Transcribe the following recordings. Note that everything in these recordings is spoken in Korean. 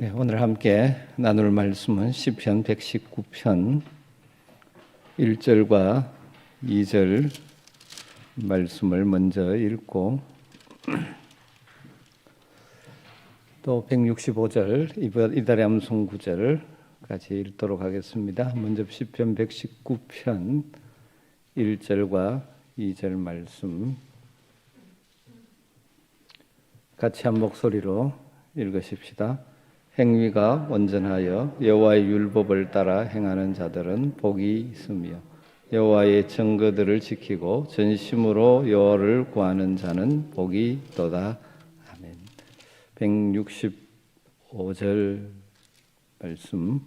네, 오늘 함께 나눌 말씀은 시편 119편 1절과 2절 말씀을 먼저 읽고 또 165절 이달의 암송 구절을 같이 읽도록 하겠습니다. 먼저 시편 119편 1절과 2절 말씀 같이 한 목소리로 읽으십시다. 행위가 온전하여 여호와의 율법을 따라 행하는 자들은 복이 있으며 여호와의 증거들을 지키고 전심으로 여호와를 구하는 자는 복이 있도다. 아멘. 165절 말씀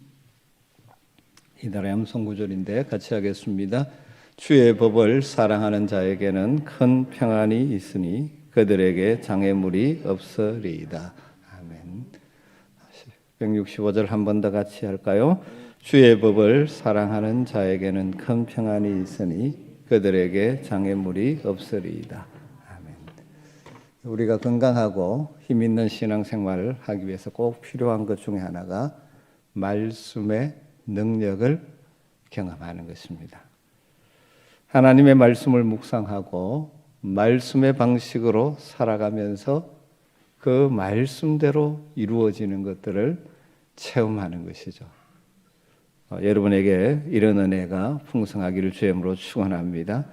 이달의 암송 구절인데 같이 하겠습니다. 주의 법을 사랑하는 자에게는 큰 평안이 있으니 그들에게 장애물이 없으리이다. 아멘. 165절 한 번 더 같이 할까요? 주의 법을 사랑하는 자에게는 큰 평안이 있으니 그들에게 장애물이 없으리이다. 아멘. 우리가 건강하고 힘 있는 신앙생활을 하기 위해서 꼭 필요한 것 중에 하나가 말씀의 능력을 경험하는 것입니다. 하나님의 말씀을 묵상하고 말씀의 방식으로 살아가면서 그 말씀대로 이루어지는 것들을 체험하는 것이죠. 여러분에게 이런 은혜가 풍성하기를 주의 이름으로 축원합니다.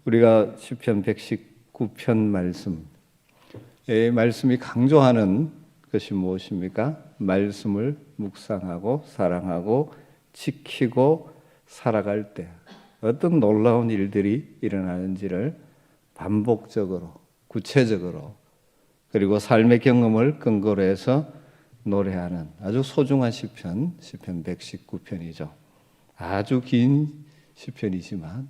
우리가 시편 119편 말씀, 이 말씀이 강조하는 것이 무엇입니까? 말씀을 묵상하고 사랑하고 지키고 살아갈 때 어떤 놀라운 일들이 일어나는지를 반복적으로 구체적으로 그리고 삶의 경험을 근거로 해서 노래하는 아주 소중한 시편 119편이죠. 아주 긴 시편이지만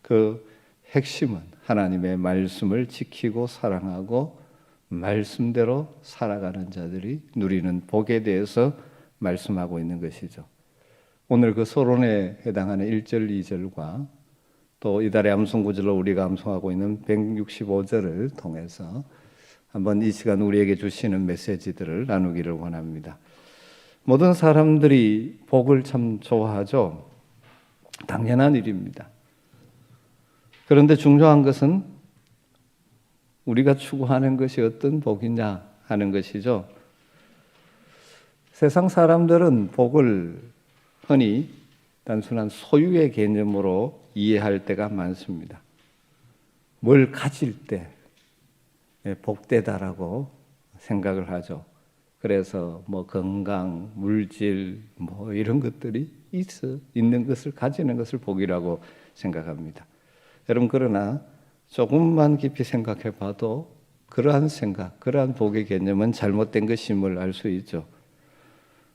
그 핵심은 하나님의 말씀을 지키고 사랑하고 말씀대로 살아가는 자들이 누리는 복에 대해서 말씀하고 있는 것이죠. 오늘 그 서론에 해당하는 1절, 2절과 또 이달의 암송 구절로 우리가 암송하고 있는 165절을 통해서 한번 이 시간 우리에게 주시는 메시지들을 나누기를 원합니다. 모든 사람들이 복을 참 좋아하죠. 당연한 일입니다. 그런데 중요한 것은 우리가 추구하는 것이 어떤 복이냐 하는 것이죠. 세상 사람들은 복을 흔히 단순한 소유의 개념으로 이해할 때가 많습니다. 뭘 가질 때 복되다라고 생각을 하죠. 그래서 건강, 물질 이런 것들이 있는 것을 가지는 것을 복이라고 생각합니다. 여러분 그러나 조금만 깊이 생각해 봐도 그러한 생각, 그러한 복의 개념은 잘못된 것임을 알 수 있죠.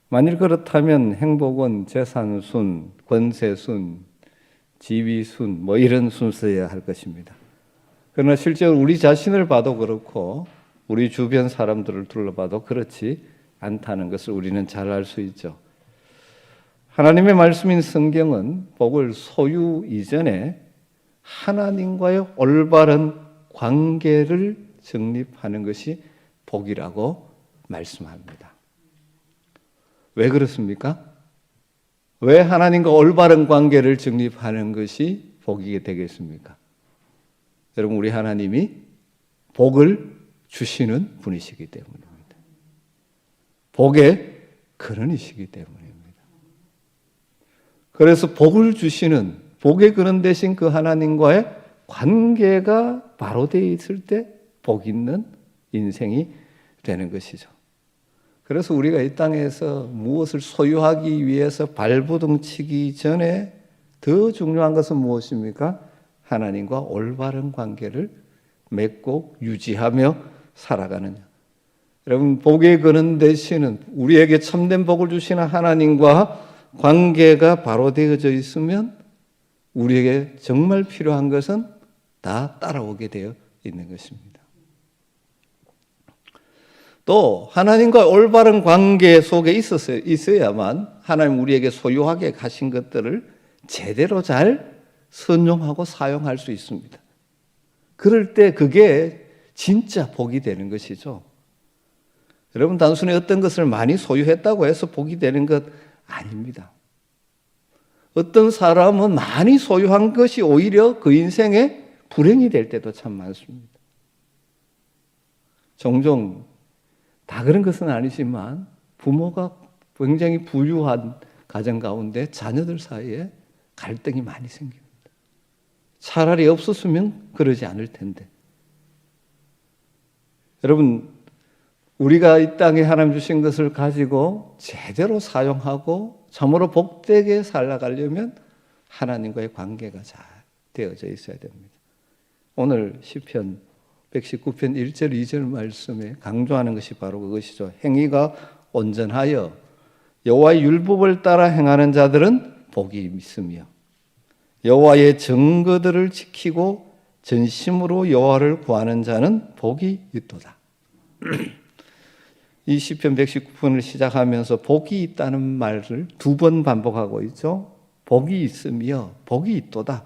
만일 그렇다면 행복은 재산순, 권세순, 지위순 이런 순서여야 할 것입니다. 그러나 실제로 우리 자신을 봐도 그렇고 우리 주변 사람들을 둘러봐도 그렇지 않다는 것을 우리는 잘 알 수 있죠. 하나님의 말씀인 성경은 복을 소유 이전에 하나님과의 올바른 관계를 정립하는 것이 복이라고 말씀합니다. 왜 그렇습니까? 왜 하나님과 올바른 관계를 정립하는 것이 복이 되겠습니까? 여러분 우리 하나님이 복을 주시는 분이시기 때문입니다. 복의 근원이시기 때문입니다. 그래서 복을 주시는 복의 근원 되신 그 하나님과의 관계가 바로 되어 있을 때 복 있는 인생이 되는 것이죠. 그래서 우리가 이 땅에서 무엇을 소유하기 위해서 발버둥 치기 전에 더 중요한 것은 무엇입니까? 하나님과 올바른 관계를 맺고 유지하며 살아가느냐. 여러분 복의 근원 되시는 우리에게 참된 복을 주시는 하나님과 관계가 바로 되어져 있으면 우리에게 정말 필요한 것은 다 따라오게 되어 있는 것입니다. 또 하나님과 올바른 관계 속에 있어야만 하나님 우리에게 소유하게 가신 것들을 제대로 잘 선용하고 사용할 수 있습니다. 그럴 때 그게 진짜 복이 되는 것이죠. 여러분, 단순히 어떤 것을 많이 소유했다고 해서 복이 되는 것 아닙니다. 어떤 사람은 많이 소유한 것이 오히려 그 인생에 불행이 될 때도 참 많습니다. 종종 다 그런 것은 아니지만 부모가 굉장히 부유한 가정 가운데 자녀들 사이에 갈등이 많이 생깁니다. 차라리 없었으면 그러지 않을 텐데. 여러분, 우리가 이 땅에 하나님 주신 것을 가지고 제대로 사용하고 참으로 복되게 살아가려면 하나님과의 관계가 잘 되어져 있어야 됩니다. 오늘 시편 119편 1절 2절 말씀에 강조하는 것이 바로 그것이죠. 행위가 온전하여 여호와의 율법을 따라 행하는 자들은 복이 있으며 여호와의 증거들을 지키고 전심으로 여호와를 구하는 자는 복이 있도다. 이 시편 119편을 시작하면서 복이 있다는 말을 2번 반복하고 있죠. 복이 있으며 복이 있도다.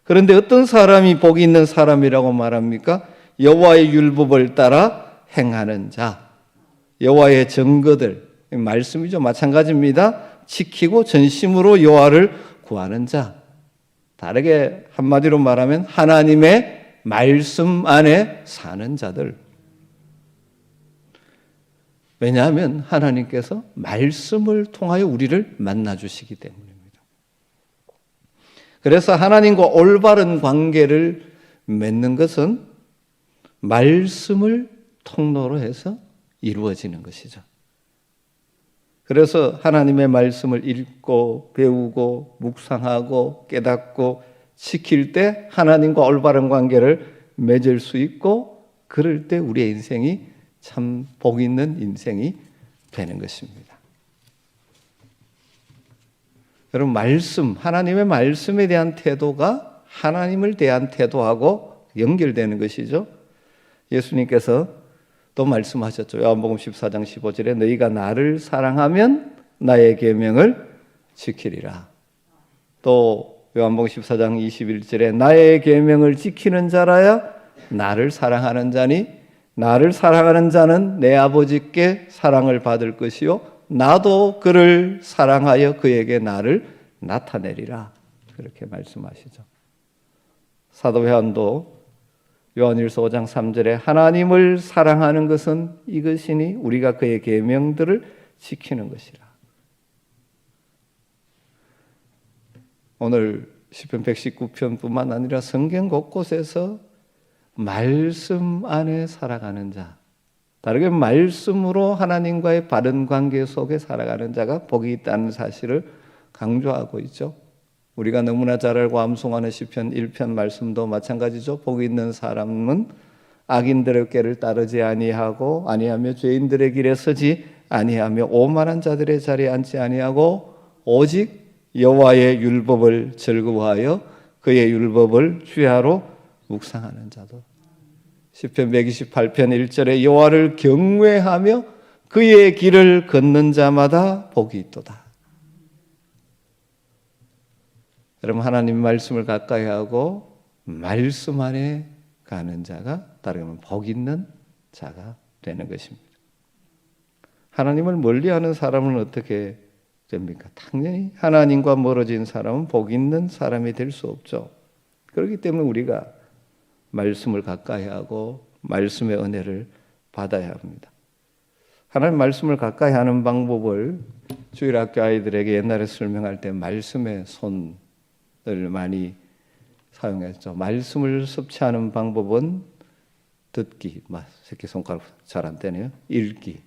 그런데 어떤 사람이 복이 있는 사람이라고 말합니까? 여호와의 율법을 따라 행하는 자, 여호와의 증거들, 말씀이죠. 마찬가지입니다. 지키고 전심으로 여호와를 구하는 자. 다르게 한마디로 말하면 하나님의 말씀 안에 사는 자들. 왜냐하면 하나님께서 말씀을 통하여 우리를 만나주시기 때문입니다. 그래서 하나님과 올바른 관계를 맺는 것은 말씀을 통로로 해서 이루어지는 것이죠. 그래서 하나님의 말씀을 읽고 배우고 묵상하고 깨닫고 지킬 때 하나님과 올바른 관계를 맺을 수 있고, 그럴 때 우리의 인생이 참 복 있는 인생이 되는 것입니다. 여러분, 말씀, 하나님의 말씀에 대한 태도가 하나님을 대한 태도하고 연결되는 것이죠. 예수님께서 또 말씀하셨죠. 요한복음 14장 15절에 너희가 나를 사랑하면 나의 계명을 지키리라. 또 요한복음 14장 21절에 나의 계명을 지키는 자라야 나를 사랑하는 자니 나를 사랑하는 자는 내 아버지께 사랑을 받을 것이요 나도 그를 사랑하여 그에게 나를 나타내리라. 그렇게 말씀하시죠. 사도 요한도 요한일서 5장 3절에 하나님을 사랑하는 것은 이것이니 우리가 그의 계명들을 지키는 것이라. 오늘 시편 119편뿐만 아니라 성경 곳곳에서 말씀 안에 살아가는 자, 다르게 말씀으로 하나님과의 바른 관계 속에 살아가는 자가 복이 있다는 사실을 강조하고 있죠. 우리가 너무나 잘 알고 암송하는 시편 1편 말씀도 마찬가지죠. 복이 있는 사람은 악인들의 꾀를 따르지 아니하며 죄인들의 길에 서지 아니하며 오만한 자들의 자리에 앉지 아니하고 오직 여호와의 율법을 즐거워하여 그의 율법을 주야로 묵상하는 자도. 시편 128편 1절에 여호와를 경외하며 그의 길을 걷는 자마다 복이 있도다. 여러분, 하나님 말씀을 가까이 하고 말씀 안에 가는 자가 따르면 복 있는 자가 되는 것입니다. 하나님을 멀리하는 사람은 어떻게 됩니까? 당연히 하나님과 멀어진 사람은 복 있는 사람이 될 수 없죠. 그렇기 때문에 우리가 말씀을 가까이 하고 말씀의 은혜를 받아야 합니다. 하나님 말씀을 가까이 하는 방법을 주일학교 아이들에게 옛날에 설명할 때 말씀의 손을 많이 사용했죠. 말씀을 섭취하는 방법은 듣기, 새끼손가락 잘 안 떼네요. 읽기,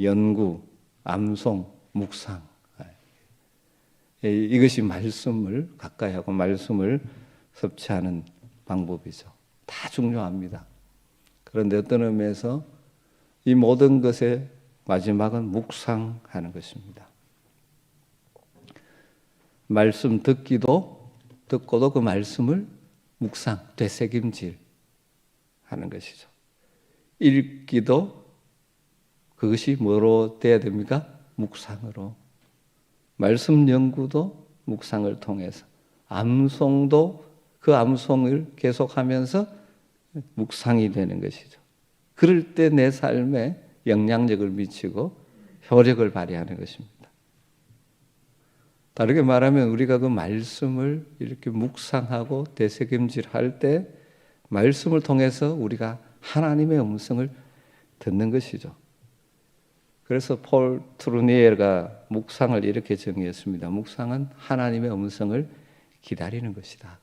연구, 암송, 묵상. 이것이 말씀을 가까이 하고 말씀을 섭취하는 방법이죠. 다 중요합니다. 그런데 어떤 의미에서 이 모든 것의 마지막은 묵상하는 것입니다. 말씀 듣고도 그 말씀을 묵상, 되새김질 하는 것이죠. 읽기도 그것이 뭐로 돼야 됩니까? 묵상으로. 말씀 연구도 묵상을 통해서, 암송도 그 암송을 계속하면서 묵상이 되는 것이죠. 그럴 때 내 삶에 영향력을 미치고 효력을 발휘하는 것입니다. 다르게 말하면 우리가 그 말씀을 이렇게 묵상하고 되새김질할 때 말씀을 통해서 우리가 하나님의 음성을 듣는 것이죠. 그래서 폴 트루니에가 묵상을 이렇게 정의했습니다. 묵상은 하나님의 음성을 기다리는 것이다.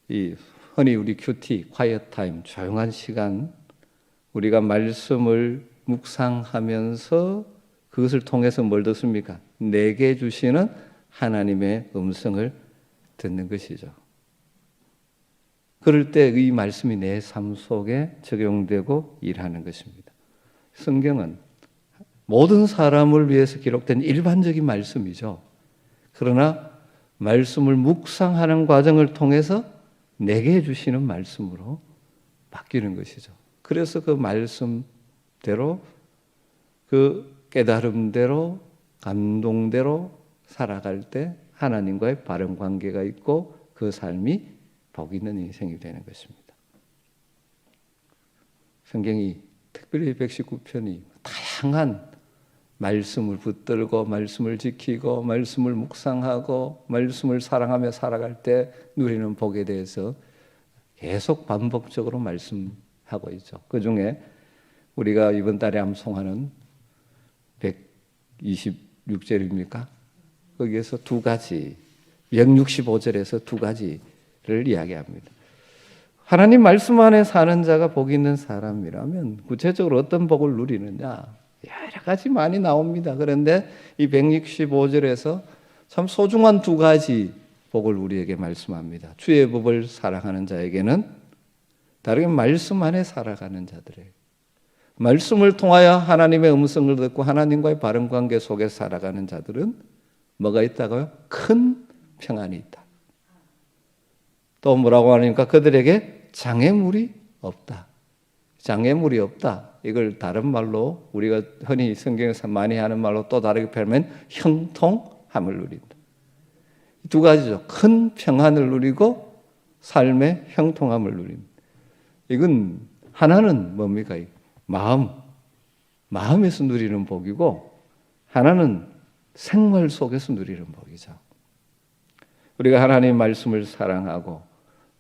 이 흔히 우리 큐티, quiet time, 조용한 시간, 우리가 말씀을 묵상하면서 그것을 통해서 뭘 듣습니까? 내게 주시는 하나님의 음성을 듣는 것이죠. 그럴 때 이 말씀이 내 삶 속에 적용되고 일하는 것입니다. 성경은 모든 사람을 위해서 기록된 일반적인 말씀이죠. 그러나 말씀을 묵상하는 과정을 통해서 내게 주시는 말씀으로 바뀌는 것이죠. 그래서 그 말씀대로 그 깨달음대로 감동대로 살아갈 때 하나님과의 바른 관계가 있고 그 삶이 복 있는 인생이 되는 것입니다. 성경이 특별히 119편이 다양한 말씀을 붙들고 말씀을 지키고 말씀을 묵상하고 말씀을 사랑하며 살아갈 때 누리는 복에 대해서 계속 반복적으로 말씀하고 있죠. 그중에 우리가 이번 달에 암송하는 126절입니까? 거기에서 두 가지, 165절에서 두 가지를 이야기합니다. 하나님 말씀 안에 사는 자가 복 있는 사람이라면 구체적으로 어떤 복을 누리느냐? 여러 가지 많이 나옵니다. 그런데 이 165절에서 참 소중한 두 가지 복을 우리에게 말씀합니다. 주의 법을 사랑하는 자에게는, 다르게 말씀 안에 살아가는 자들에게, 말씀을 통하여 하나님의 음성을 듣고 하나님과의 바른 관계 속에 살아가는 자들은 뭐가 있다고요? 큰 평안이 있다. 또 뭐라고 하니까 그들에게 장애물이 없다. 장애물이 없다. 이걸 다른 말로 우리가 흔히 성경에서 많이 하는 말로 또 다르게 표현하면 형통함을 누린다. 두 가지죠. 큰 평안을 누리고 삶의 형통함을 누린다. 이건 하나는 뭡니까? 마음에서 누리는 복이고 하나는 생활 속에서 누리는 복이죠. 우리가 하나님 말씀을 사랑하고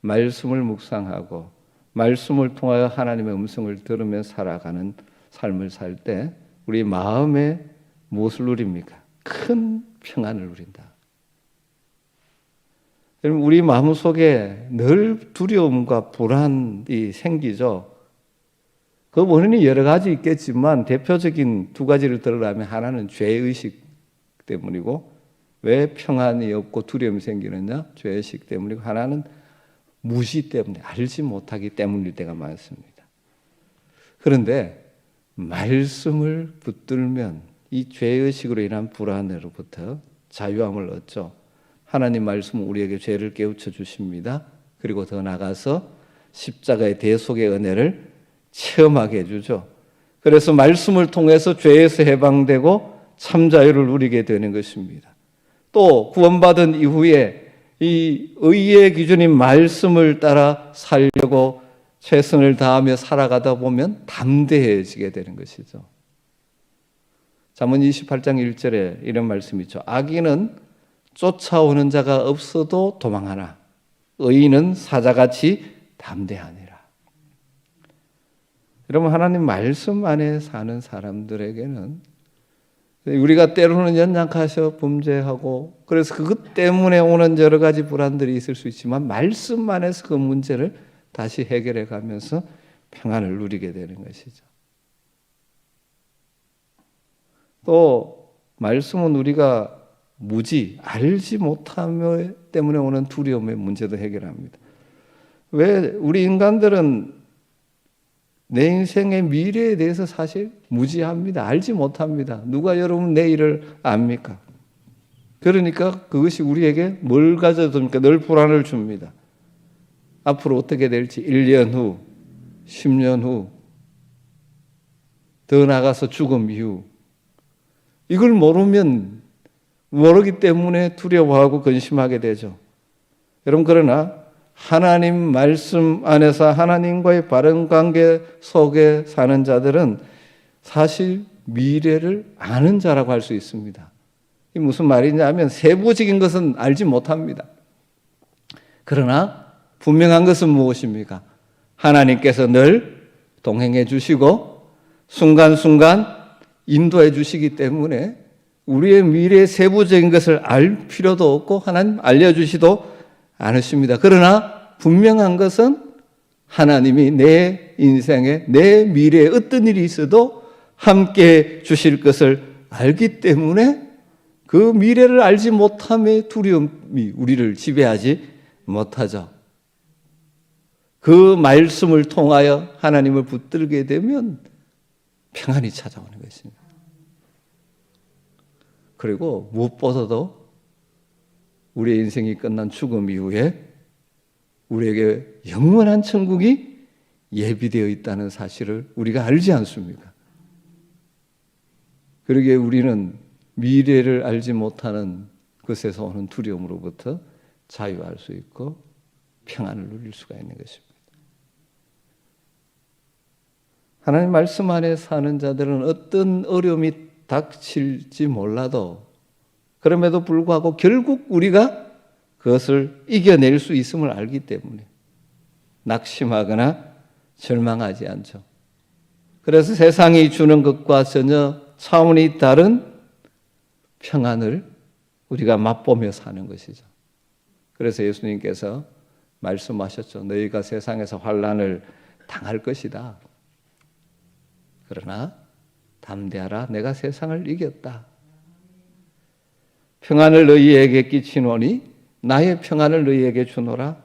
말씀을 묵상하고 말씀을 통하여 하나님의 음성을 들으며 살아가는 삶을 살 때 우리 마음에 무엇을 누립니까? 큰 평안을 누린다. 여러분, 우리 마음속에 늘 두려움과 불안이 생기죠. 그 원인이 여러 가지 있겠지만 대표적인 두 가지를 들으라면 하나는 죄의식 때문이고, 왜 평안이 없고 두려움이 생기느냐? 죄의식 때문이고, 하나는 무시 때문에, 알지 못하기 때문일 때가 많습니다. 그런데 말씀을 붙들면 이 죄의식으로 인한 불안으로부터 자유함을 얻죠. 하나님 말씀은 우리에게 죄를 깨우쳐 주십니다. 그리고 더 나아가서 십자가의 대속의 은혜를 체험하게 해주죠. 그래서 말씀을 통해서 죄에서 해방되고 참 자유를 누리게 되는 것입니다. 또 구원받은 이후에 이 의의 기준인 말씀을 따라 살려고 최선을 다하며 살아가다 보면 담대해지게 되는 것이죠. 잠언 28장 1절에 이런 말씀이 있죠. 악인은 쫓아오는 자가 없어도 도망하나 의인은 사자같이 담대하니라. 여러분, 하나님 말씀 안에 사는 사람들에게는 우리가 때로는 연약하셔 범죄하고 그래서 그것 때문에 오는 여러 가지 불안들이 있을 수 있지만 말씀 안에서 그 문제를 다시 해결해 가면서 평안을 누리게 되는 것이죠. 또 말씀은 우리가 알지 못함 때문에 오는 두려움의 문제도 해결합니다. 왜 우리 인간들은 내 인생의 미래에 대해서 사실 무지합니다. 알지 못합니다. 누가 여러분 내일을 압니까? 그러니까 그것이 우리에게 뭘 가져옵니까? 늘 불안을 줍니다. 앞으로 어떻게 될지 1년 후, 10년 후, 더 나아가서 죽음 이후. 이걸 모르기 때문에 두려워하고 근심하게 되죠. 여러분, 그러나 하나님 말씀 안에서 하나님과의 바른 관계 속에 사는 자들은 사실 미래를 아는 자라고 할 수 있습니다. 이 무슨 말이냐면 세부적인 것은 알지 못합니다. 그러나 분명한 것은 무엇입니까? 하나님께서 늘 동행해 주시고 순간순간 인도해 주시기 때문에 우리의 미래의 세부적인 것을 알 필요도 없고 하나님 알려주시도 않으십니다. 그러나 분명한 것은 하나님이 내 인생에 내 미래에 어떤 일이 있어도 함께 주실 것을 알기 때문에 그 미래를 알지 못함의 두려움이 우리를 지배하지 못하죠. 그 말씀을 통하여 하나님을 붙들게 되면 평안이 찾아오는 것입니다. 그리고 무엇보다도 우리의 인생이 끝난 죽음 이후에 우리에게 영원한 천국이 예비되어 있다는 사실을 우리가 알지 않습니까? 그러기에 우리는 미래를 알지 못하는 것에서 오는 두려움으로부터 자유할 수 있고 평안을 누릴 수가 있는 것입니다. 하나님 말씀 안에 사는 자들은 어떤 어려움이 닥칠지 몰라도 그럼에도 불구하고 결국 우리가 그것을 이겨낼 수 있음을 알기 때문에 낙심하거나 절망하지 않죠. 그래서 세상이 주는 것과 전혀 차원이 다른 평안을 우리가 맛보며 사는 것이죠. 그래서 예수님께서 말씀하셨죠. 너희가 세상에서 환난을 당할 것이다. 그러나 담대하라. 내가 세상을 이겼다. 평안을 너희에게 끼치노니 나의 평안을 너희에게 주노라.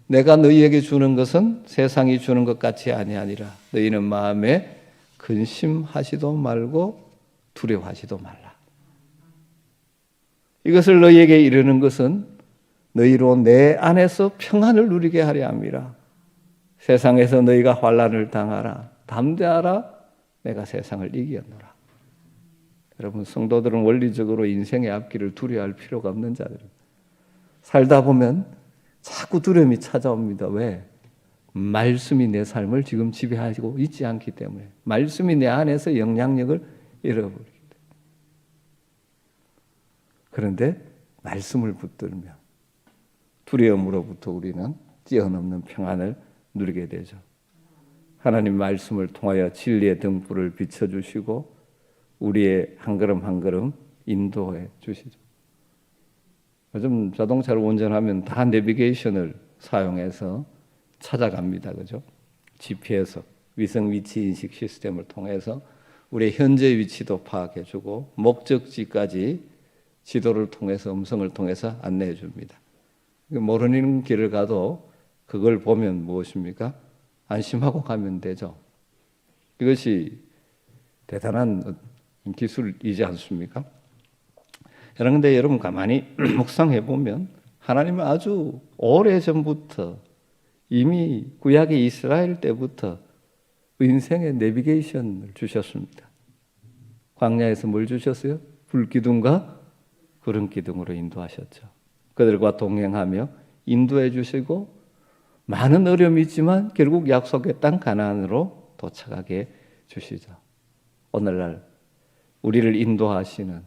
내가 너희에게 주는 것은 세상이 주는 것 같이 아니하니라. 너희는 마음에 근심하지도 말고 두려워하지도 말라. 이것을 너희에게 이르는 것은 너희로 내 안에서 평안을 누리게 하려 함이라. 세상에서 너희가 환난을 당하라. 담대하라. 내가 세상을 이겼노라. 여러분, 성도들은 원리적으로 인생의 앞길을 두려워할 필요가 없는 자들입니다. 살다 보면 자꾸 두려움이 찾아옵니다. 왜? 말씀이 내 삶을 지금 지배하고 있지 않기 때문에. 말씀이 내 안에서 영향력을 잃어버리기 때문에. 그런데 말씀을 붙들면 두려움으로부터 우리는 뛰어넘는 평안을 누리게 되죠. 하나님 말씀을 통하여 진리의 등불을 비춰주시고 우리의 한 걸음 한 걸음 인도해 주시죠. 요즘 자동차를 운전하면 다 내비게이션을 사용해서 찾아갑니다. 그죠? GPS, 위성 위치 인식 시스템을 통해서 우리의 현재 위치도 파악해 주고 목적지까지 지도를 통해서 음성을 통해서 안내해 줍니다. 모르는 길을 가도 그걸 보면 무엇입니까? 안심하고 가면 되죠. 이것이 대단한 기술이지 않습니까? 그런데 여러분 가만히 묵상해 보면 하나님은 아주 오래전부터 이미 구약의 이스라엘 때부터 인생의 내비게이션을 주셨습니다. 광야에서 뭘 주셨어요? 불기둥과 구름기둥으로 인도하셨죠. 그들과 동행하며 인도해 주시고 많은 어려움이 있지만 결국 약속의 땅 가나안으로 도착하게 주시죠. 오늘날 우리를 인도하시는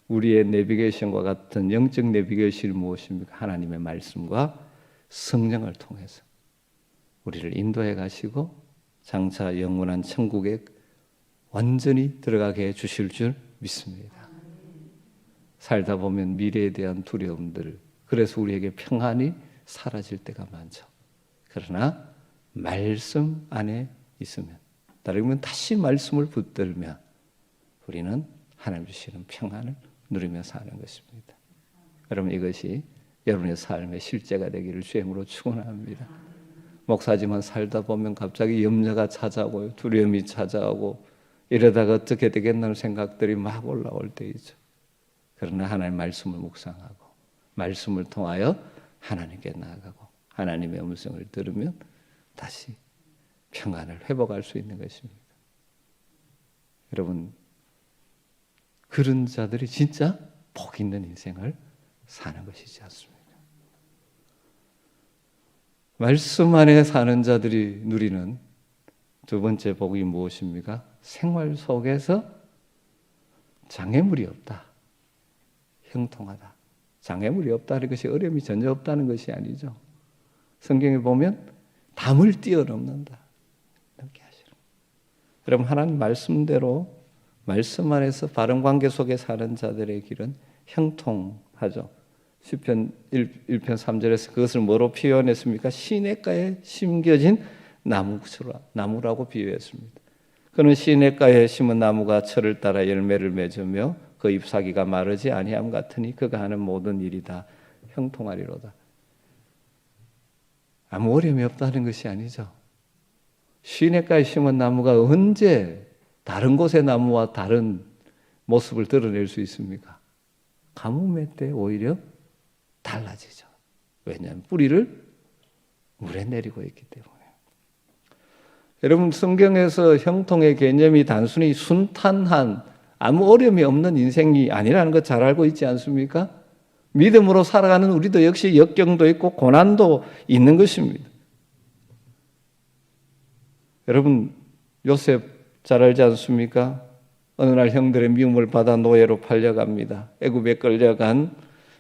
우리의 내비게이션과 같은 영적 내비게이션이 무엇입니까? 하나님의 말씀과 성령을 통해서 우리를 인도해 가시고 장차 영원한 천국에 완전히 들어가게 해 주실 줄 믿습니다. 살다 보면 미래에 대한 두려움들, 그래서 우리에게 평안이 사라질 때가 많죠. 그러나 말씀 안에 있으면, 다르면 다시 말씀을 붙들면 우리는 하나님 주시는 평안을 누리며 사는 것입니다. 여러분, 이것이 여러분의 삶의 실제가 되기를 주임으로 축원합니다. 목사지만 살다 보면 갑자기 염려가 찾아오고 두려움이 찾아오고 이러다가 어떻게 되겠나는 생각들이 막 올라올 때 있죠. 그러나 하나님의 말씀을 묵상하고 말씀을 통하여 하나님께 나아가고 하나님의 음성을 들으면 다시 평안을 회복할 수 있는 것입니다. 여러분, 그런 자들이 진짜 복 있는 인생을 사는 것이지 않습니까? 말씀 안에 사는 자들이 누리는 두 번째 복이 무엇입니까? 생활 속에서 장애물이 없다. 형통하다. 장애물이 없다는 것이 어려움이 전혀 없다는 것이 아니죠. 성경에 보면 담을 뛰어넘는다. 이렇게 하시는. 여러분 하나님 말씀대로 말씀 안에서 바른 관계 속에 사는 자들의 길은 형통하죠. 시편 1편 3절에서 그것을 뭐로 표현했습니까? 시냇가에 심겨진 나무라고 비유했습니다. 그는 시냇가에 심은 나무가 철을 따라 열매를 맺으며 그 잎사귀가 마르지 아니함 같으니 그가 하는 모든 일이 다 형통하리로다. 아무 어려움이 없다는 것이 아니죠. 시냇가에 심은 나무가 언제 다른 곳의 나무와 다른 모습을 드러낼 수 있습니까? 가뭄의 때 오히려 달라지죠. 왜냐하면 뿌리를 물에 내리고 있기 때문에. 여러분 성경에서 형통의 개념이 단순히 순탄한 아무 어려움이 없는 인생이 아니라는 것 잘 알고 있지 않습니까? 믿음으로 살아가는 우리도 역시 역경도 있고 고난도 있는 것입니다. 여러분 요셉 잘 알지 않습니까? 어느 날 형들의 미움을 받아 노예로 팔려갑니다. 애굽에 끌려간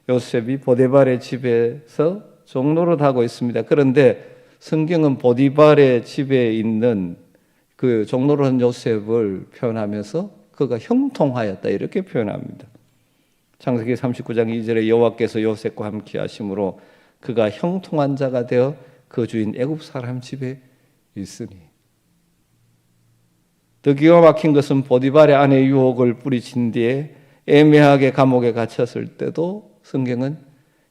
요셉이 보디발의 집에서 종노릇하고 있습니다. 그런데 성경은 보디발의 집에 있는 그 종노릇한 요셉을 표현하면서 그가 형통하였다 이렇게 표현합니다. 창세기 39장 2절에 여호와께서 요셉과 함께 하심으로 그가 형통한 자가 되어 그 주인 애굽 사람 집에 있으니. 더 기가 막힌 것은 보디발의 아내 유혹을 뿌리친 뒤에 애매하게 감옥에 갇혔을 때도 성경은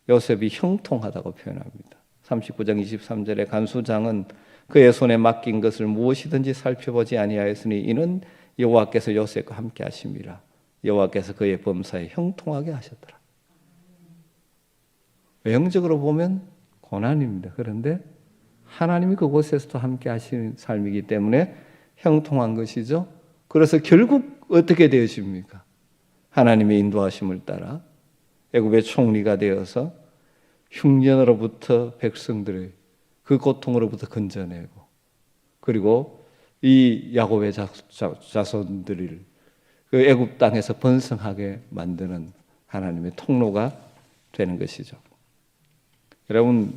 요셉이 형통하다고 표현합니다. 39장 23절에 간수장은 그의 손에 맡긴 것을 무엇이든지 살펴보지 아니하였으니 이는 여호와께서 요셉과 함께 하심이라. 여호와께서 그의 범사에 형통하게 하셨더라. 외형적으로 보면 고난입니다. 그런데 하나님이 그곳에서도 함께 하시는 삶이기 때문에 형통한 것이죠. 그래서 결국 어떻게 되어집니까? 하나님의 인도하심을 따라 애굽의 총리가 되어서 흉년으로부터 백성들의 그 고통으로부터 건져내고 그리고 이 야곱의 자손들을 그 애굽 땅에서 번성하게 만드는 하나님의 통로가 되는 것이죠. 여러분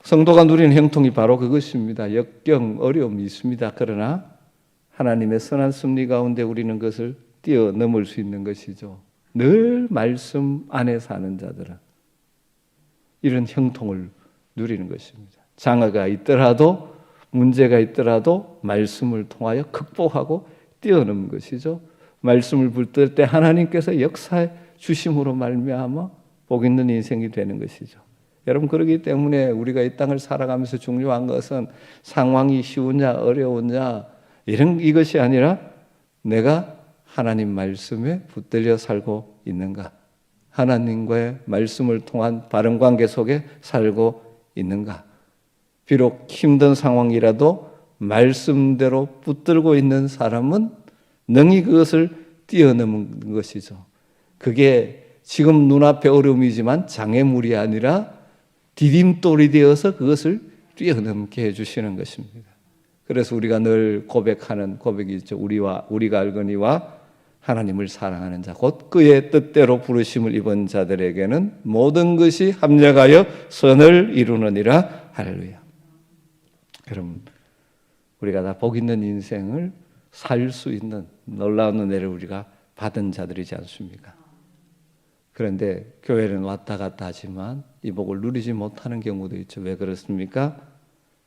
성도가 누리는 형통이 바로 그것입니다. 역경, 어려움이 있습니다. 그러나 하나님의 선한 섭리 가운데 우리는 그것을 뛰어넘을 수 있는 것이죠. 늘 말씀 안에 사는 자들은 이런 형통을 누리는 것입니다. 장애가 있더라도 문제가 있더라도 말씀을 통하여 극복하고 뛰어넘는 것이죠. 말씀을 붙들 때 하나님께서 역사해 주심으로 말미암아 복 있는 인생이 되는 것이죠. 여러분 그렇기 때문에 우리가 이 땅을 살아가면서 중요한 것은 상황이 쉬우냐 어려우냐 이것이 아니라 내가 하나님 말씀에 붙들려 살고 있는가, 하나님과의 말씀을 통한 바른 관계 속에 살고 있는가. 비록 힘든 상황이라도 말씀대로 붙들고 있는 사람은 능히 그것을 뛰어넘는 것이죠. 그게 지금 눈앞에 어려움이지만 장애물이 아니라 디딤돌이 되어서 그것을 뛰어넘게 해주시는 것입니다. 그래서 우리가 늘 고백하는 고백이 있죠. 우리가 알거니와 하나님을 사랑하는 자, 곧 그의 뜻대로 부르심을 입은 자들에게는 모든 것이 합력하여 선을 이루느니라. 할렐루야. 여러분, 우리가 다 복 있는 인생을 살 수 있는 놀라운 은혜를 우리가 받은 자들이지 않습니까? 그런데 교회는 왔다 갔다 하지만 이 복을 누리지 못하는 경우도 있죠. 왜 그렇습니까?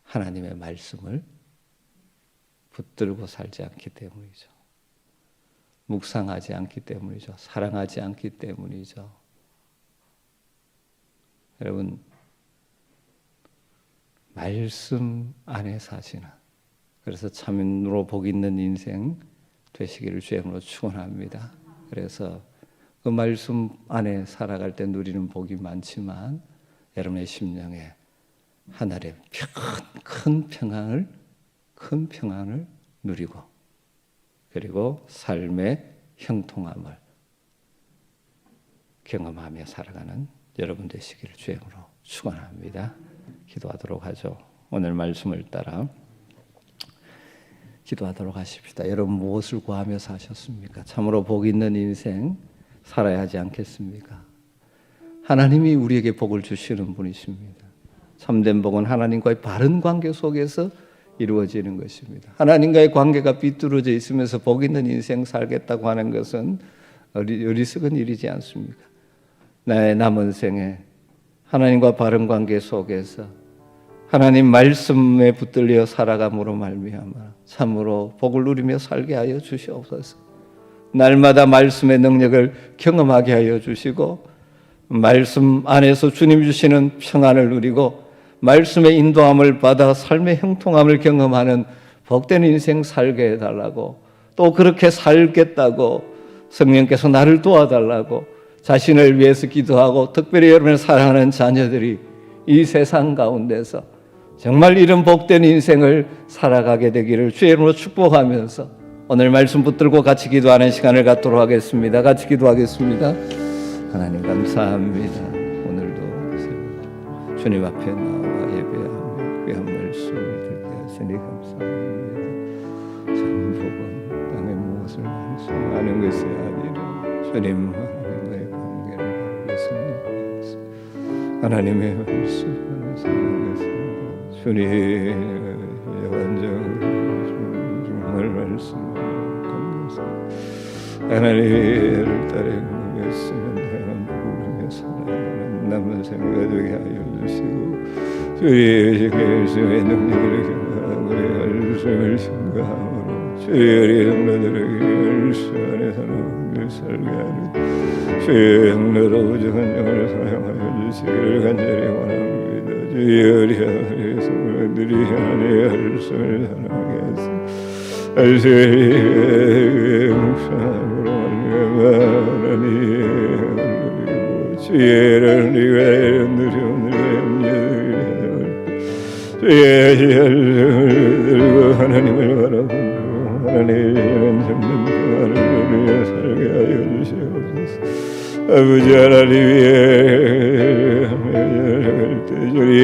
하나님의 말씀을 붙들고 살지 않기 때문이죠. 묵상하지 않기 때문이죠. 사랑하지 않기 때문이죠. 여러분, 말씀 안에 사시는, 그래서 참으로 복 있는 인생 되시기를 주님으로 축원합니다. 그래서 그 말씀 안에 살아갈 때 누리는 복이 많지만 여러분의 심령에 하늘의 큰 평안을 누리고 그리고 삶의 형통함을 경험하며 살아가는 여러분 되시기를 주님으로 축원합니다. 기도하도록 하죠. 오늘 말씀을 따라 기도하도록 하십시다. 여러분 무엇을 구하며 사셨습니까? 참으로 복 있는 인생 살아야 하지 않겠습니까? 하나님이 우리에게 복을 주시는 분이십니다. 참된 복은 하나님과의 바른 관계 속에서 이루어지는 것입니다. 하나님과의 관계가 비뚤어져 있으면서 복 있는 인생 살겠다고 하는 것은 어리석은 일이지 않습니까? 나의 남은 생에 하나님과 바른 관계 속에서 하나님 말씀에 붙들려 살아감으로 말미암아 참으로 복을 누리며 살게 하여 주시옵소서. 날마다 말씀의 능력을 경험하게 하여 주시고 말씀 안에서 주님 주시는 평안을 누리고 말씀의 인도함을 받아 삶의 형통함을 경험하는 복된 인생 살게 해달라고, 또 그렇게 살겠다고 성령께서 나를 도와달라고 자신을 위해서 기도하고 특별히 여러분을 사랑하는 자녀들이 이 세상 가운데서 정말 이런 복된 인생을 살아가게 되기를 주의 이름으로 축복하면서 오늘 말씀 붙들고 같이 기도하는 시간을 갖도록 하겠습니다. 같이 기도하겠습니다. 하나님 감사합니다. 오늘도 주님 앞에 나와 예배하며 귀한 말씀을 듣게 하시니 감사합니다. 참 복은 땅에 무엇을 완성하는 것이 아니라 주님 하나님과의 관계를 하겠습니다. 하나님의 말씀을 사랑했습니다. 주님의 완전을 정말 말씀을 감사합니다. 하나님을 따르겠으면 다양한 복을 살아가는 남은 생애가 되게 하여 주시고 주의 말씀의 능력을 경험하고 말씀을 증거함으로 주의 형제들에게 말씀 안에서 늘 살게 하는 주의 형제로 부족한 영을 사용하여 주시기를 간절히 원합니다. 주의 성도들이 하나님의 말씀을 전하게 하시고 알세의 묵상으로 하나님의 주의를 네가 누려오는 주의 말씀을 들고 하나님을 바라보고 하나님의 참된 평안을 누려 살게 하여 주시옵소서. 아버지 하나님의 하나님을 주의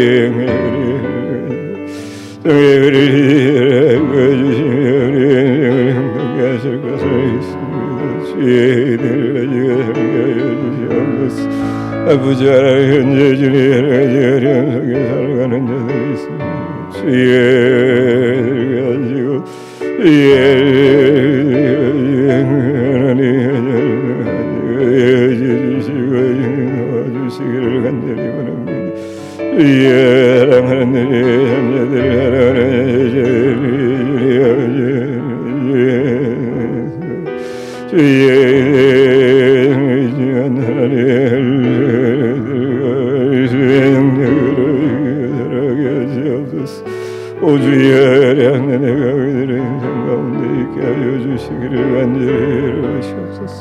우리를 구해주시며 우리의 행복하게 하실 것을 믿습니다. 주의 은혜를 가지고 살게 하여 주시옵소서. 아버지 하나님 현재 주님 여러 가지 어려움 속에 살아가는 자들이 있습니다. 주의 가지고 하나님 도와주시기를 간절히 원합니다. 사랑하는 너희 자녀들 주의 향한 내가 그들의 인생 가운데 있게 하여 주시기를 간절히 하시옵소서.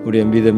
우리의 믿음의